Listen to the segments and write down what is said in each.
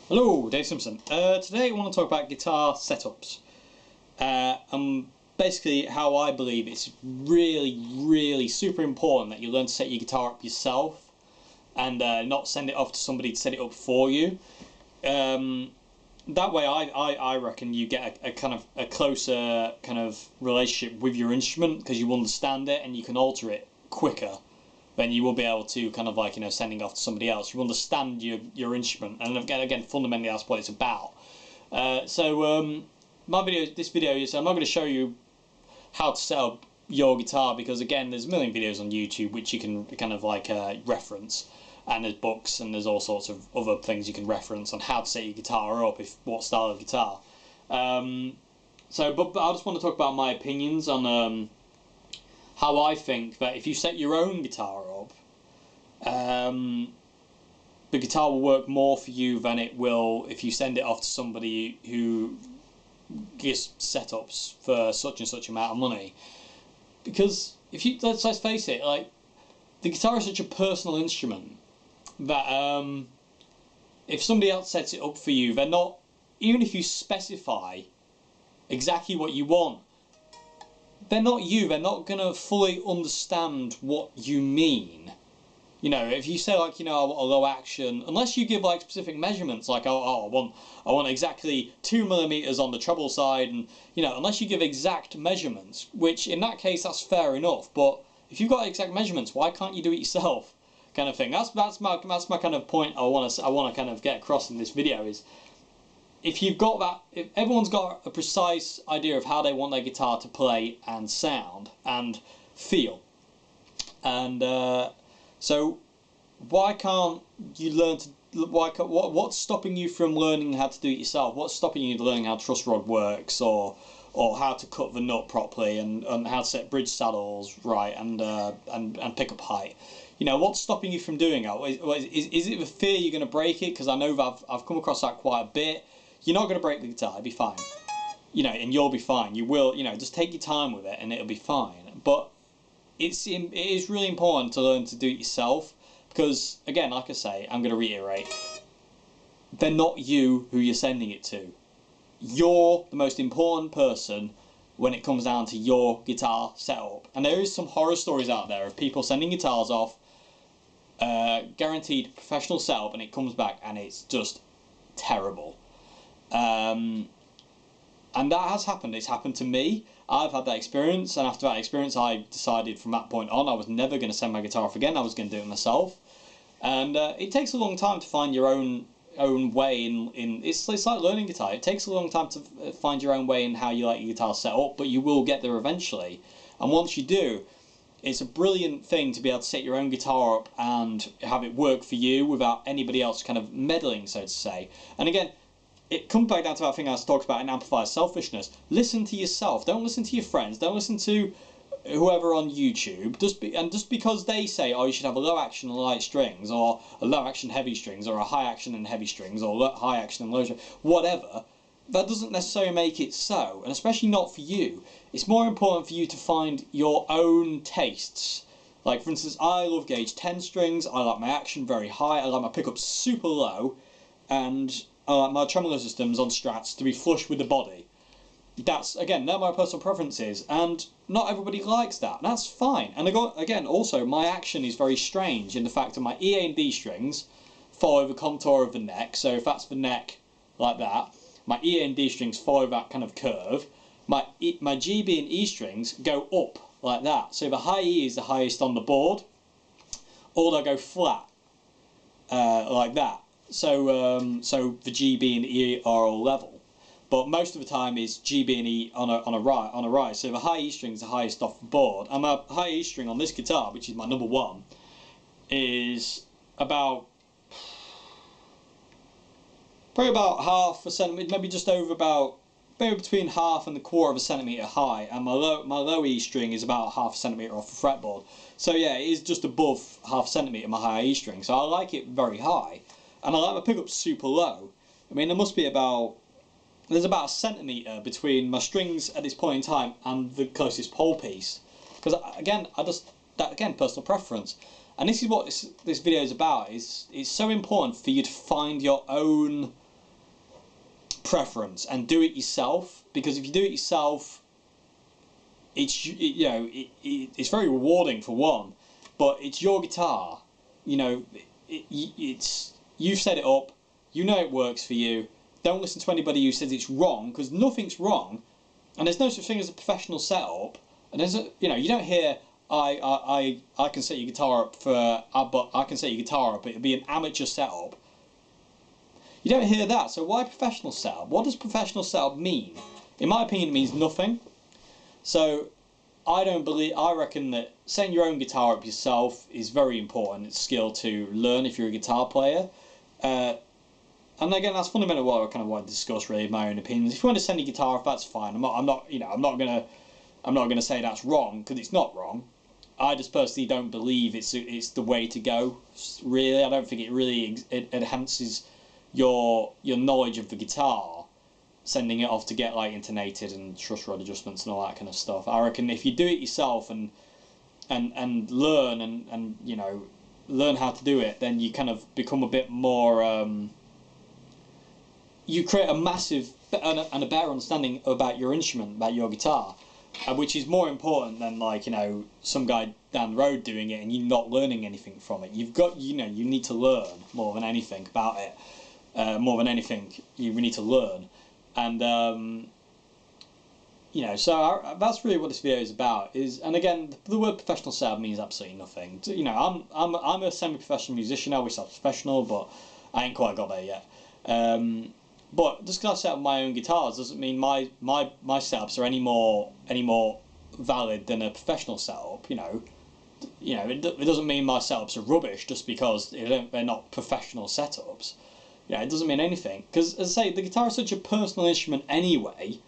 Hello, Dave Simpson. Today I want to talk about guitar setups. And basically how I believe it's really super important that you learn to set your guitar up yourself and not send it off to somebody to set it up for you. That way I reckon you get a kind of a closer kind of relationship with your instrument because you understand it and you can alter it quicker than you will be able to kind of like, sending off to somebody else. You understand your instrument, and again fundamentally that's what it's about. This video is, I'm not going to show you how to set up your guitar because again there's a million videos on YouTube which you can kind of like reference, and there's books and there's all sorts of other things you can reference on how to set your guitar up, what style of guitar. But I just want to talk about my opinions on how I think that if you set your own guitar up, the guitar will work more for you than it will if you send it off to somebody who gives setups for such and such amount of money. Because if you let's face it, like the guitar is such a personal instrument that if somebody else sets it up for you, they're not, even if you specify exactly what you want, they're not going to fully understand what you mean. If you say like, I want a low action, unless you give like specific measurements, like, I want exactly 2mm on the treble side, and, unless you give exact measurements, which in that case, that's fair enough, but if you've got exact measurements, why can't you do it yourself? Kind of thing. That's my kind of point I want to kind of get across in this video is, if you've got that, if everyone's got a precise idea of how they want their guitar to play and sound and feel, and so why can't you learn to? What's stopping you from learning how to do it yourself? What's stopping you learning how truss rod works, or how to cut the nut properly, and how to set bridge saddles right, and pickup height? What's stopping you from doing that? Is it the fear you're going to break it? Because I know that I've come across that quite a bit. You're not going to break the guitar, it'll be fine. And you'll be fine. You will, just take your time with it and it'll be fine. But it is really important to learn to do it yourself because, again, like I say, I'm going to reiterate, they're not you who you're sending it to. You're the most important person when it comes down to your guitar setup. And there is some horror stories out there of people sending guitars off, guaranteed professional setup, and it comes back and it's just terrible. And that has happened. It's happened to me. I've had that experience, and after that experience I decided from that point on I was never going to send my guitar off again. I was going to do it myself. And it takes a long time to find your own way in it's like learning guitar. It takes a long time to find your own way in how you like your guitar set up, but you will get there eventually. And once you do, it's a brilliant thing to be able to set your own guitar up and have it work for you without anybody else kind of meddling, so to say. And again, it comes back down to that thing I talked about in Amplify Selfishness. Listen to yourself. Don't listen to your friends. Don't listen to whoever on YouTube. Just because they say, oh, you should have a low action and light strings, or a low action heavy strings, or a high action and heavy strings, or high action and low strings, whatever, that doesn't necessarily make it so. And especially not for you. It's more important for you to find your own tastes. Like, for instance, I love gauge 10 strings. I like my action very high. I like my pickups super low. And my tremolo systems on Strats to be flush with the body. That's, again, they're my personal preferences, and not everybody likes that. That's fine. And again, also, my action is very strange in the fact that my E, A, and D strings follow the contour of the neck. So if that's the neck like that, my E, A, and D strings follow that kind of curve. My G, B, and E strings go up like that. So the high E is the highest on the board, or they'll go flat like that. So so the G, B, and E are all level, but most of the time is G, B, and E on a rise. So the high E string is the highest off the board, and my high E string on this guitar, which is my number one, is about probably about half a centimetre, maybe just over about maybe between half and a quarter of a centimetre high, and my low E string is about half a centimetre off the fretboard. So yeah, it is just above half a centimetre my high E string. So I like it very high. And I like my pickups super low. I mean, there's about a centimetre between my strings at this point in time and the closest pole piece. Because again, personal preference. And this is what this video is about. It's so important for you to find your own preference and do it yourself, because if you do it yourself, it's it's very rewarding for one, but it's your guitar, it's you've set it up, it works for you. Don't listen to anybody who says it's wrong, because nothing's wrong, and there's no such thing as a professional setup. And there's you don't hear I can set your guitar up but I can set your guitar up. It'll be an amateur setup. You don't hear that. So why professional setup? What does professional setup mean? In my opinion, it means nothing. So I reckon that setting your own guitar up yourself is very important. It's a skill to learn if you're a guitar player. And again, that's fundamentally what I kind of want to discuss, really, my own opinions. If you want to send your guitar up, that's fine. I'm not gonna say that's wrong, because it's not wrong. I just personally don't believe it's the way to go. Really, I don't think it really enhances your knowledge of the guitar, sending it off to get like intonated and truss rod adjustments and all that kind of stuff. I reckon if you do it yourself and learn and learn how to do it, then you kind of become a bit more. You create a massive and a better understanding about your instrument, about your guitar, which is more important than some guy down the road doing it and you not learning anything from it. You've got you need to learn more than anything about it. More than anything, you need to learn, and so that's really what this video is about. And again, the word professional setup means absolutely nothing. I'm a semi-professional musician. I wish I was professional, but I ain't quite got there yet. But just because I set up my own guitars doesn't mean my setups are any more valid than a professional setup. It doesn't mean my setups are rubbish just because they're not professional setups. It doesn't mean anything, because as I say, the guitar is such a personal instrument anyway.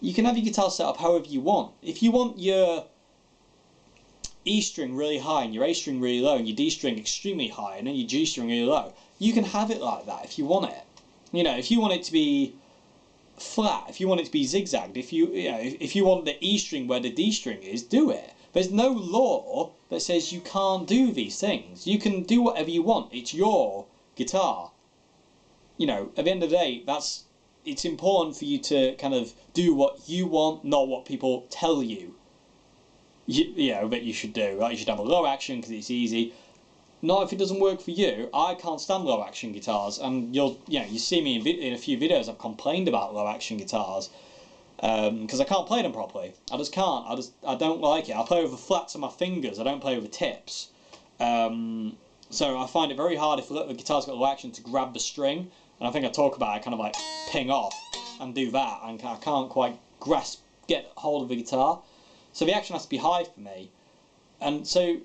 You can have your guitar set up however you want. If you want your E string really high and your A string really low and your D string extremely high and then your G string really low, you can have it like that if you want it. If you want it to be flat, if you want it to be zigzagged, if you want the E string where the D string is, do it. There's no law that says you can't do these things. You can do whatever you want. It's your guitar. At the end of the day, it's important for you to kind of do what you want, not what people tell you. That you should do. Right? You should have a low action because it's easy. Not if it doesn't work for you. I can't stand low action guitars, and you see me in a few videos. I've complained about low action guitars because I can't play them properly. I just can't. I don't like it. I play with the flats of my fingers. I don't play with the tips. So I find it very hard if the guitar's got low action to grab the string. And I think I talk about it, kind of like ping off and do that, and I can't quite get hold of the guitar. So the action has to be high for me, and so,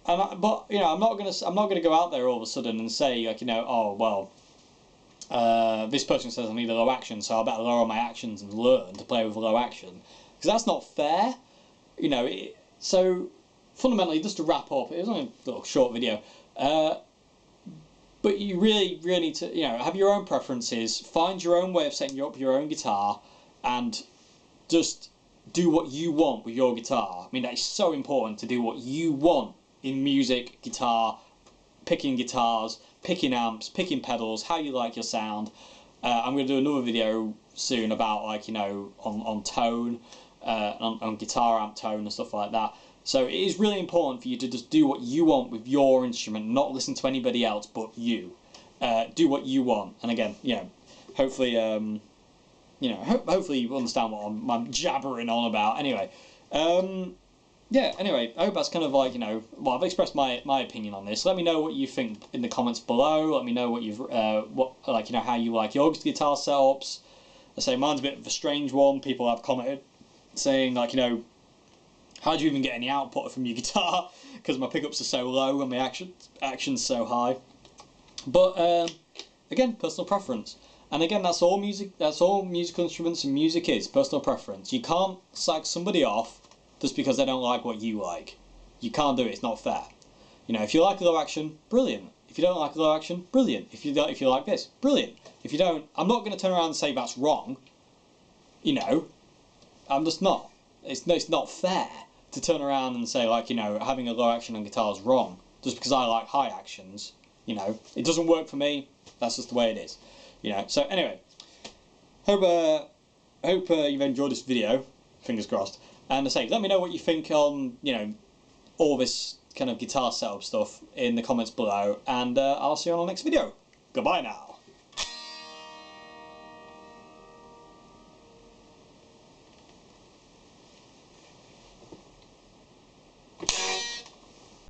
I'm not gonna go out there all of a sudden and say oh well, this person says I need a low action, so I better lower my actions and learn to play with a low action, because that's not fair, So fundamentally, just to wrap up, it was only a little short video. But you really need to, have your own preferences, find your own way of setting up your own guitar, and just do what you want with your guitar. I mean, that is so important, to do what you want in music, guitar, picking guitars, picking amps, picking pedals, how you like your sound. I'm going to do another video soon about, on tone, on guitar amp tone and stuff like that. So it is really important for you to just do what you want with your instrument, not listen to anybody else but you. Do what you want, and again, hopefully, hopefully you understand what I'm jabbering on about. Anyway, anyway, I hope that's kind of well, I've expressed my opinion on this. Let me know what you think in the comments below. Let me know what how you like your guitar setups. I say mine's a bit of a strange one. People have commented saying how do you even get any output from your guitar? Because my pickups are so low and my action's so high. But again, personal preference. And again, that's all musical instruments and music is, personal preference. You can't slag somebody off just because they don't like what you like. You can't do it. It's not fair. If you like low action, brilliant. If you don't like low action, brilliant. If you like this, brilliant. If you don't, I'm not going to turn around and say that's wrong. I'm just not. It's not fair to turn around and say having a low action on guitar is wrong just because I like high actions. It doesn't work for me. That's just the way it is. So anyway, hope you've enjoyed this video. Fingers crossed. And I say, let me know what you think on, you know, all this kind of guitar setup stuff in the comments below, and I'll see you on the next video. Goodbye now.